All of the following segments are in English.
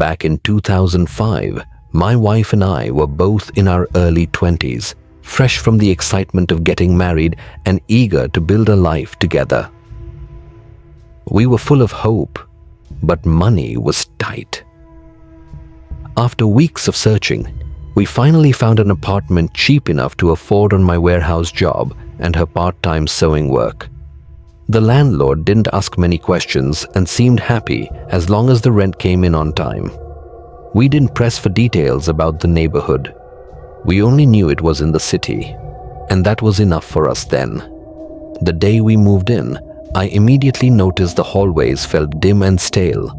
Back in 2005, my wife and I were both in our early 20s, fresh from the excitement of getting married and eager to build a life together. We were full of hope, but money was tight. After weeks of searching, we finally found an apartment cheap enough to afford on my warehouse job and her part-time sewing work. The landlord didn't ask many questions and seemed happy as long as the rent came in on time. We didn't press for details about the neighborhood. We only knew it was in the city, and that was enough for us then. The day we moved in, I immediately noticed the hallways felt dim and stale,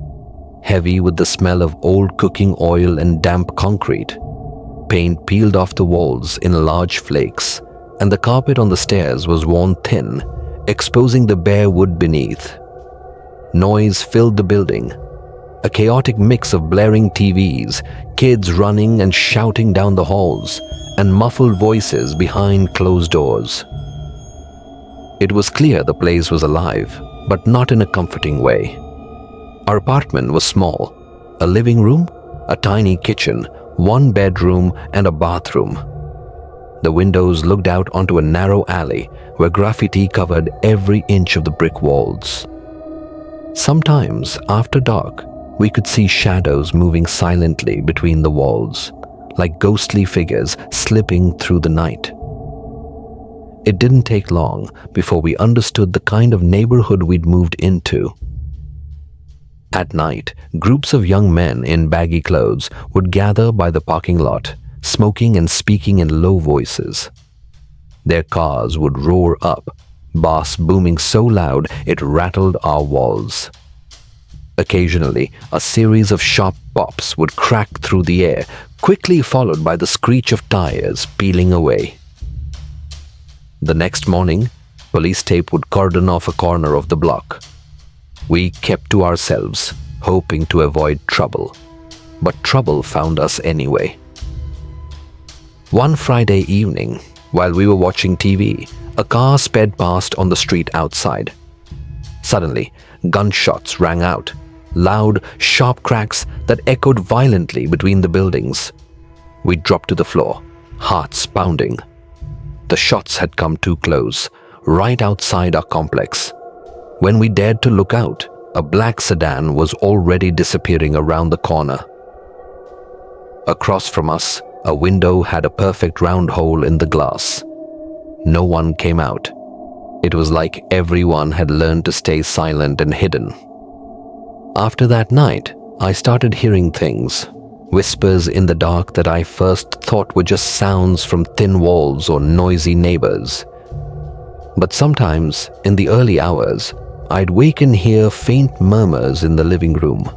heavy with the smell of old cooking oil and damp concrete. Paint peeled off the walls in large flakes, and the carpet on the stairs was worn thin, exposing the bare wood beneath. Noise filled the building, a chaotic mix of blaring TVs, kids running and shouting down the halls, and muffled voices behind closed doors. It was clear the place was alive, but not in a comforting way. Our apartment was small, a living room, a tiny kitchen, one bedroom, and a bathroom. The windows looked out onto a narrow alley where graffiti covered every inch of the brick walls. Sometimes, after dark, we could see shadows moving silently between the walls, like ghostly figures slipping through the night. It didn't take long before we understood the kind of neighborhood we'd moved into. At night, groups of young men in baggy clothes would gather by the parking lot, smoking and speaking in low voices. Their cars would roar up, bass booming so loud it rattled our walls. Occasionally, a series of sharp pops would crack through the air, quickly followed by the screech of tires peeling away. The next morning, police tape would cordon off a corner of the block. We kept to ourselves, hoping to avoid trouble, but trouble found us anyway. One Friday evening, while we were watching TV, a car sped past on the street outside. Suddenly, gunshots rang out, loud, sharp cracks that echoed violently between the buildings. We dropped to the floor, hearts pounding. The shots had come too close, right outside our complex. When we dared to look out, a black sedan was already disappearing around the corner. Across from us, a window had a perfect round hole in the glass. No one came out. It was like everyone had learned to stay silent and hidden. After that night, I started hearing things, whispers in the dark that I first thought were just sounds from thin walls or noisy neighbors. But sometimes, in the early hours, I'd wake and hear faint murmurs in the living room.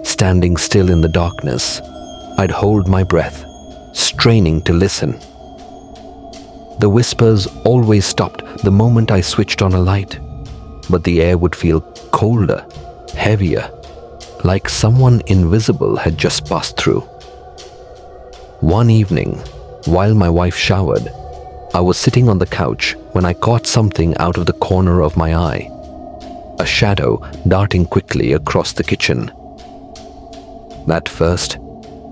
Standing still in the darkness, I'd hold my breath, straining to listen. The whispers always stopped the moment I switched on a light, but the air would feel colder, heavier, like someone invisible had just passed through. One evening, while my wife showered, I was sitting on the couch when I caught something out of the corner of my eye, a shadow darting quickly across the kitchen. At first,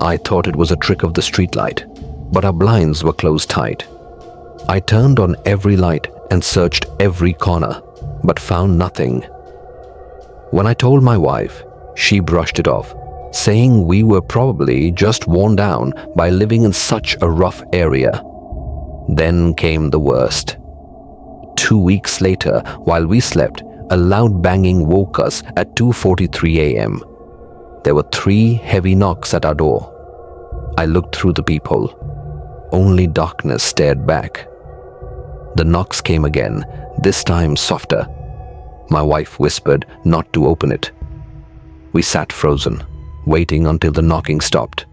I thought it was a trick of the streetlight, but our blinds were closed tight. I turned on every light and searched every corner, but found nothing. When I told my wife, she brushed it off, saying we were probably just worn down by living in such a rough area. Then came the worst. 2 weeks later, while we slept, a loud banging woke us at 2:43 a.m. There were 3 heavy knocks at our door. I looked through the peephole. Only darkness stared back. The knocks came again, this time softer. My wife whispered not to open it. We sat frozen, waiting until the knocking stopped.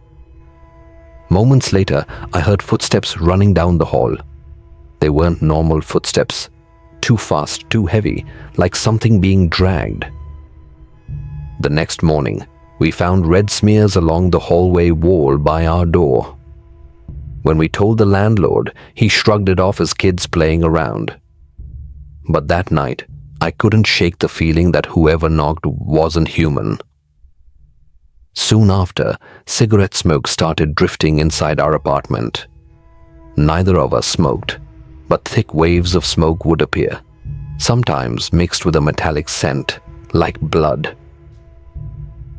Moments later, I heard footsteps running down the hall. They weren't normal footsteps. Too fast, too heavy, like something being dragged. The next morning, we found red smears along the hallway wall by our door. When we told the landlord, he shrugged it off as kids playing around. But that night, I couldn't shake the feeling that whoever knocked wasn't human. Soon after, cigarette smoke started drifting inside our apartment. Neither of us smoked, but thick waves of smoke would appear, sometimes mixed with a metallic scent, like blood.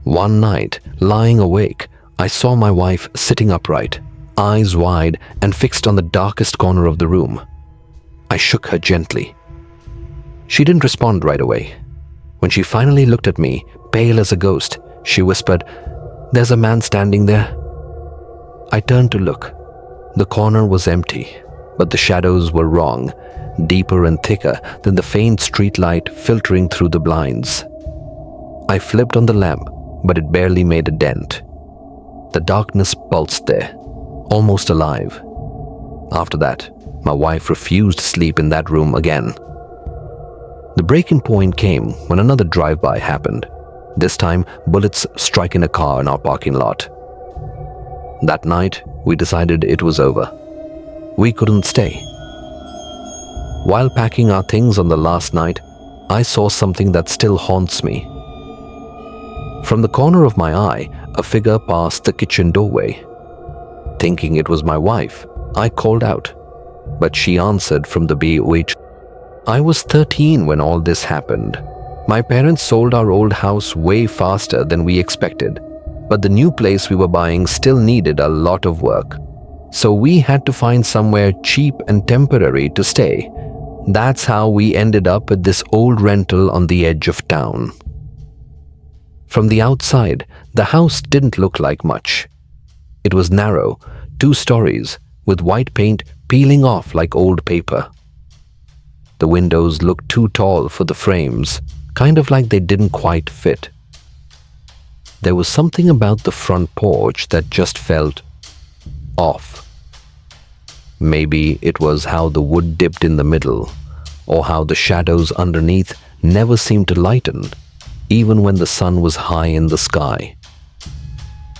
One night, lying awake, I saw my wife sitting upright, eyes wide and fixed on the darkest corner of the room. I shook her gently. She didn't respond right away. When she finally looked at me, pale as a ghost, she whispered, "There's a man standing there." I turned to look. The corner was empty, but the shadows were wrong, deeper and thicker than the faint street light filtering through the blinds. I flipped on the lamp, but it barely made a dent. The darkness pulsed there, almost alive. After that, my wife refused sleep in that room again. The breaking point came when another drive-by happened. This time, bullets striking a car in our parking lot. That night, we decided it was over. We couldn't stay. While packing our things on the last night, I saw something that still haunts me. From the corner of my eye, a figure passed the kitchen doorway. Thinking it was my wife, I called out, but she answered from the BOH. I was 13 when all this happened. My parents sold our old house way faster than we expected, but the new place we were buying still needed a lot of work. So we had to find somewhere cheap and temporary to stay. That's how we ended up at this old rental on the edge of town. From the outside, the house didn't look like much. It was narrow, 2 stories, with white paint peeling off like old paper. The windows looked too tall for the frames, kind of like they didn't quite fit. There was something about the front porch that just felt off. Maybe it was how the wood dipped in the middle, or how the shadows underneath never seemed to lighten, even when the sun was high in the sky.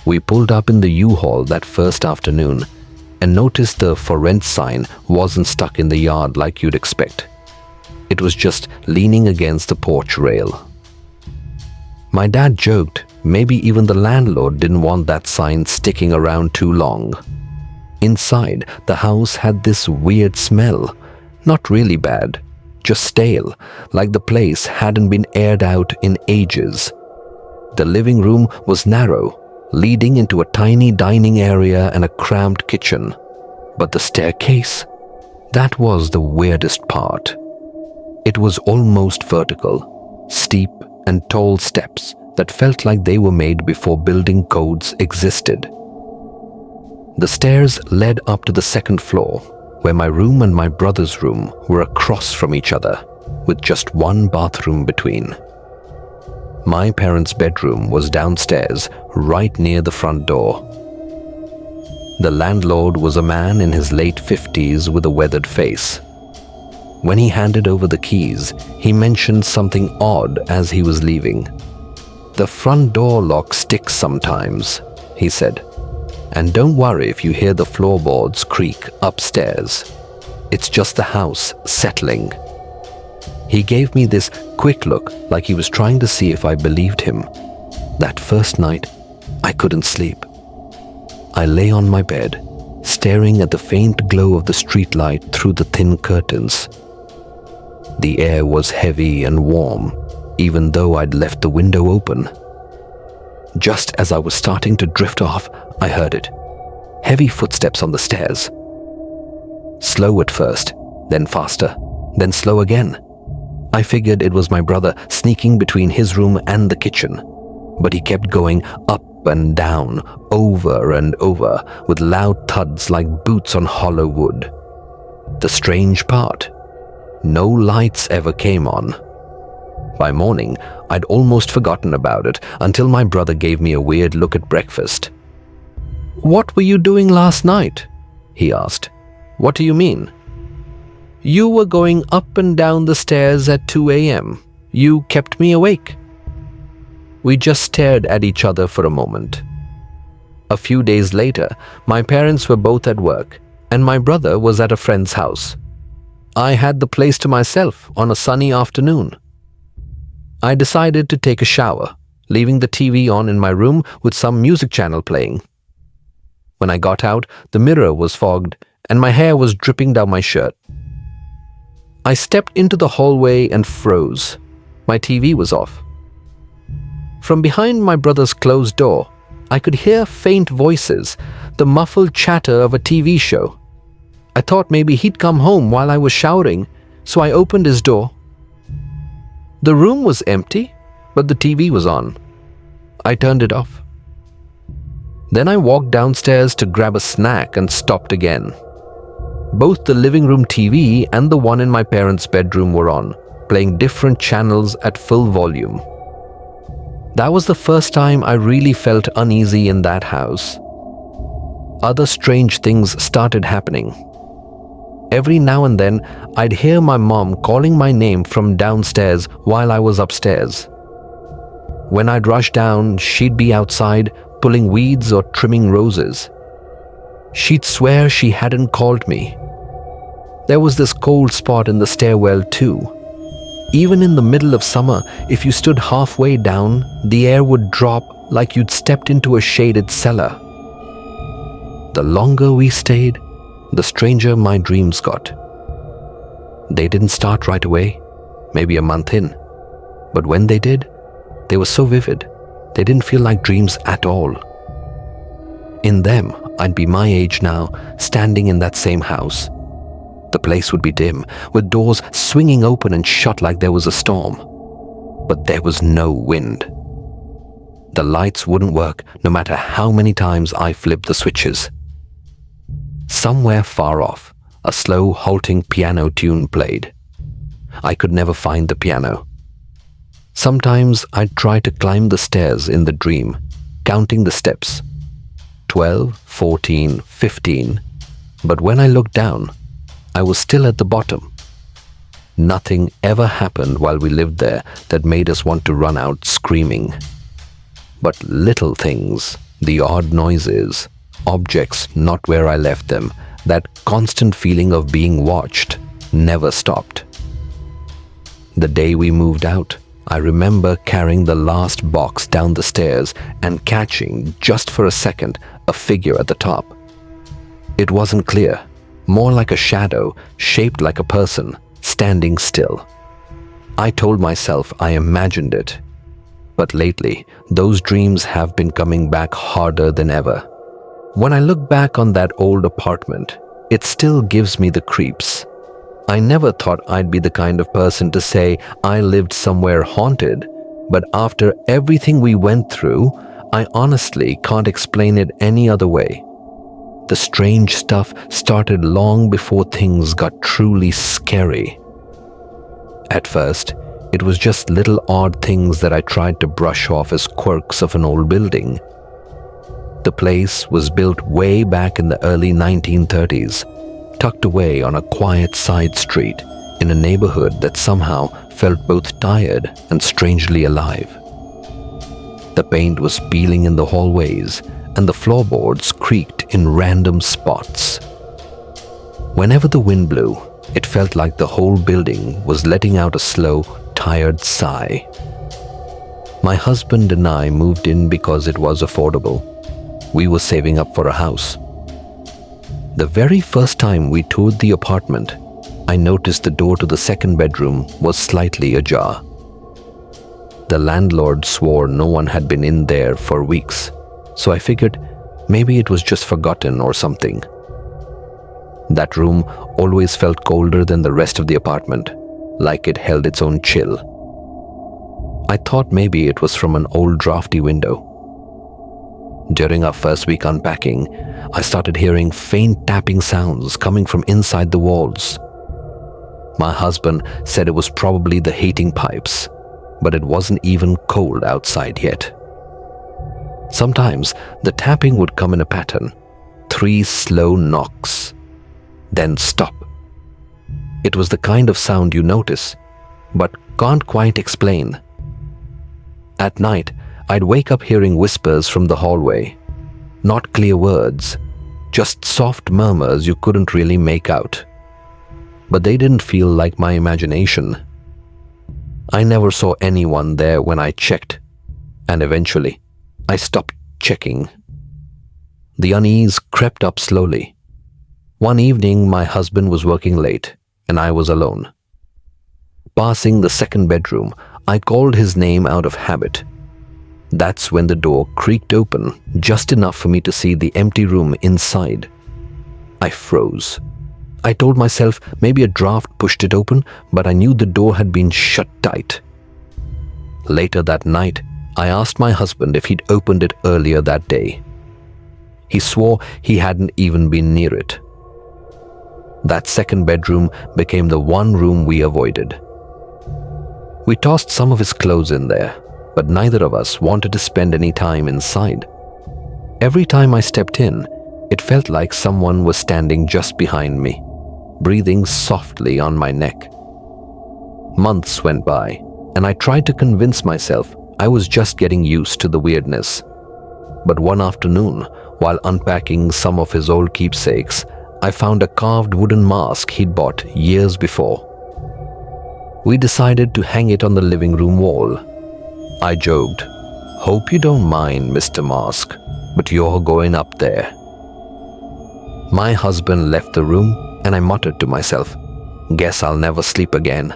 We pulled up in the U-Haul that first afternoon and noticed the "for rent" sign wasn't stuck in the yard like you'd expect. It was just leaning against the porch rail. My dad joked maybe even the landlord didn't want that sign sticking around too long. Inside, the house had this weird smell, not really bad, just stale, like the place hadn't been aired out in ages. The living room was narrow, leading into a tiny dining area and a cramped kitchen. But the staircase, that was the weirdest part. It was almost vertical, steep and tall steps that felt like they were made before building codes existed. The stairs led up to the second floor, where my room and my brother's room were across from each other, with just one bathroom between. My parents' bedroom was downstairs, right near the front door. The landlord was a man in his late 50s with a weathered face. When he handed over the keys, he mentioned something odd as he was leaving. "The front door lock sticks sometimes," he said. "And don't worry if you hear the floorboards creak upstairs. It's just the house settling." He gave me this quick look like he was trying to see if I believed him. That first night, I couldn't sleep. I lay on my bed, staring at the faint glow of the streetlight through the thin curtains. The air was heavy and warm, even though I'd left the window open. Just as I was starting to drift off, I heard it. Heavy footsteps on the stairs. Slow at first, then faster, then slow again. I figured it was my brother sneaking between his room and the kitchen, but he kept going up and down, over and over, with loud thuds like boots on hollow wood. The strange part, no lights ever came on. By morning, I'd almost forgotten about it until my brother gave me a weird look at breakfast. "What were you doing last night?" he asked. "What do you mean?" "You were going up and down the stairs at 2 a.m. You kept me awake." We just stared at each other for a moment. A few days later, my parents were both at work, and my brother was at a friend's house. I had the place to myself on a sunny afternoon. I decided to take a shower, leaving the TV on in my room with some music channel playing. When I got out, the mirror was fogged and my hair was dripping down my shirt. I stepped into the hallway and froze. My TV was off. From behind my brother's closed door, I could hear faint voices, the muffled chatter of a TV show. I thought maybe he'd come home while I was showering, so I opened his door. The room was empty, but the TV was on. I turned it off. Then I walked downstairs to grab a snack and stopped again. Both the living room TV and the one in my parents' bedroom were on, playing different channels at full volume. That was the first time I really felt uneasy in that house. Other strange things started happening. Every now and then, I'd hear my mom calling my name from downstairs while I was upstairs. When I'd rush down, she'd be outside pulling weeds or trimming roses. She'd swear she hadn't called me. There was this cold spot in the stairwell too. Even in the middle of summer, if you stood halfway down, the air would drop like you'd stepped into a shaded cellar. The longer we stayed, the stranger my dreams got. They didn't start right away, maybe a month in. But when they did, they were so vivid, they didn't feel like dreams at all. In them, I'd be my age now, standing in that same house. The place would be dim, with doors swinging open and shut like there was a storm. But there was no wind. The lights wouldn't work no matter how many times I flipped the switches. Somewhere far off, a slow, halting piano tune played. I could never find the piano. Sometimes I'd try to climb the stairs in the dream, counting the steps. 12, 14, 15. But when I looked down, I was still at the bottom. Nothing ever happened while we lived there that made us want to run out screaming. But little things, the odd noises, objects not where I left them, that constant feeling of being watched, never stopped. The day we moved out, I remember carrying the last box down the stairs and catching, just for a second, a figure at the top. It wasn't clear, more like a shadow, shaped like a person, standing still. I told myself I imagined it. But lately, those dreams have been coming back harder than ever. When I look back on that old apartment, it still gives me the creeps. I never thought I'd be the kind of person to say I lived somewhere haunted, but after everything we went through, I honestly can't explain it any other way. The strange stuff started long before things got truly scary. At first, it was just little odd things that I tried to brush off as quirks of an old building. The place was built way back in the early 1930s, tucked away on a quiet side street in a neighborhood that somehow felt both tired and strangely alive. The paint was peeling in the hallways, and the floorboards creaked in random spots. Whenever the wind blew, it felt like the whole building was letting out a slow, tired sigh. My husband and I moved in because it was affordable. We were saving up for a house. The very first time we toured the apartment, I noticed the door to the second bedroom was slightly ajar. The landlord swore no one had been in there for weeks, so I figured maybe it was just forgotten or something. That room always felt colder than the rest of the apartment, like it held its own chill. I thought maybe it was from an old drafty window. During our first week unpacking, I started hearing faint tapping sounds coming from inside the walls. My husband said it was probably the heating pipes, but it wasn't even cold outside yet. Sometimes the tapping would come in a pattern, 3 slow knocks, then stop. It was the kind of sound you notice, but can't quite explain. At night, I'd wake up hearing whispers from the hallway. Not clear words, just soft murmurs you couldn't really make out. But they didn't feel like my imagination. I never saw anyone there when I checked. and eventually, I stopped checking. The unease crept up slowly. One evening, my husband was working late, and I was alone. Passing the second bedroom, I called his name out of habit. That's when the door creaked open, just enough for me to see the empty room inside. I froze. I told myself maybe a draft pushed it open, but I knew the door had been shut tight. Later that night, I asked my husband if he'd opened it earlier that day. He swore he hadn't even been near it. That second bedroom became the one room we avoided. We tossed some of his clothes in there, but neither of us wanted to spend any time inside. Every time I stepped in, it felt like someone was standing just behind me, breathing softly on my neck. Months went by, and I tried to convince myself I was just getting used to the weirdness. But one afternoon, while unpacking some of his old keepsakes, I found a carved wooden mask he'd bought years before. We decided to hang it on the living room wall. I joked, "Hope you don't mind, Mr. Mask, but you're going up there." My husband left the room, and I muttered to myself, "Guess I'll never sleep again."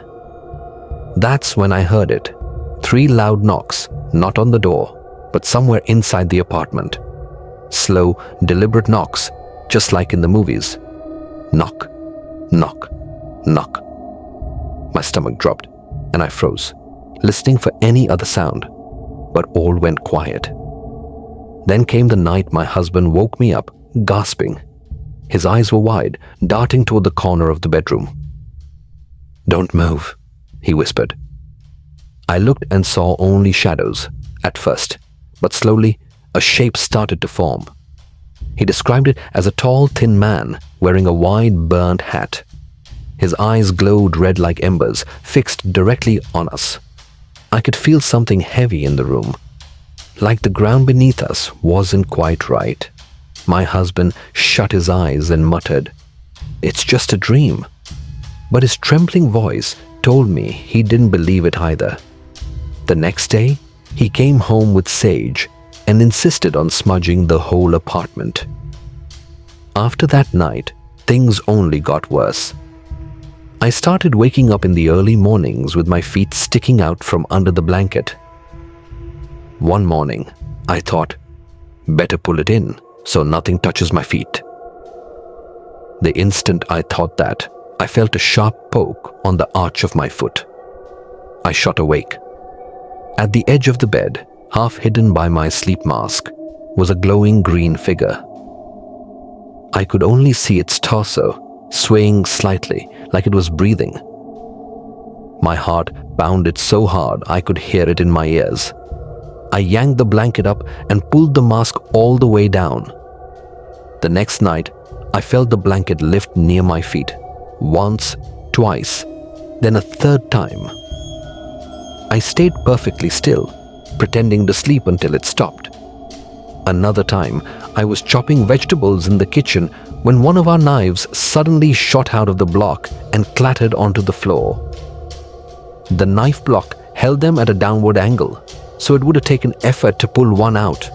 That's when I heard it. 3 loud knocks, not on the door, but somewhere inside the apartment. Slow, deliberate knocks, just like in the movies. Knock, knock, knock. My stomach dropped, and I froze, listening for any other sound, but all went quiet. Then came the night my husband woke me up, gasping. His eyes were wide, darting toward the corner of the bedroom. "Don't move," he whispered. I looked and saw only shadows, at first, but slowly a shape started to form. He described it as a tall, thin man wearing a wide, burnt hat. His eyes glowed red like embers, fixed directly on us. I could feel something heavy in the room, like the ground beneath us wasn't quite right. My husband shut his eyes and muttered, "It's just a dream." But his trembling voice told me he didn't believe it either. The next day, he came home with sage and insisted on smudging the whole apartment. After that night, things only got worse. I started waking up in the early mornings with my feet sticking out from under the blanket. One morning, I thought, better pull it in so nothing touches my feet. The instant I thought that, I felt a sharp poke on the arch of my foot. I shot awake. At the edge of the bed, half hidden by my sleep mask, was a glowing green figure. I could only see its torso, swaying slightly like it was breathing. My heart pounded so hard I could hear it in my ears. I yanked the blanket up and pulled the mask all the way down. The next night, I felt the blanket lift near my feet, once, twice, then a third time. I stayed perfectly still, pretending to sleep until it stopped. Another time, I was chopping vegetables in the kitchen when one of our knives suddenly shot out of the block and clattered onto the floor. The knife block held them at a downward angle, so it would have taken effort to pull one out.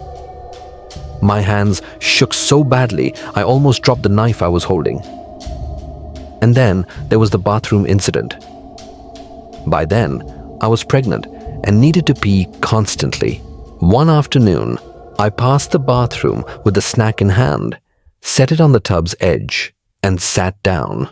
My hands shook so badly, I almost dropped the knife I was holding. And then there was the bathroom incident. By then, I was pregnant and needed to pee constantly. One afternoon, I passed the bathroom with the snack in hand, set it on the tub's edge, and sat down.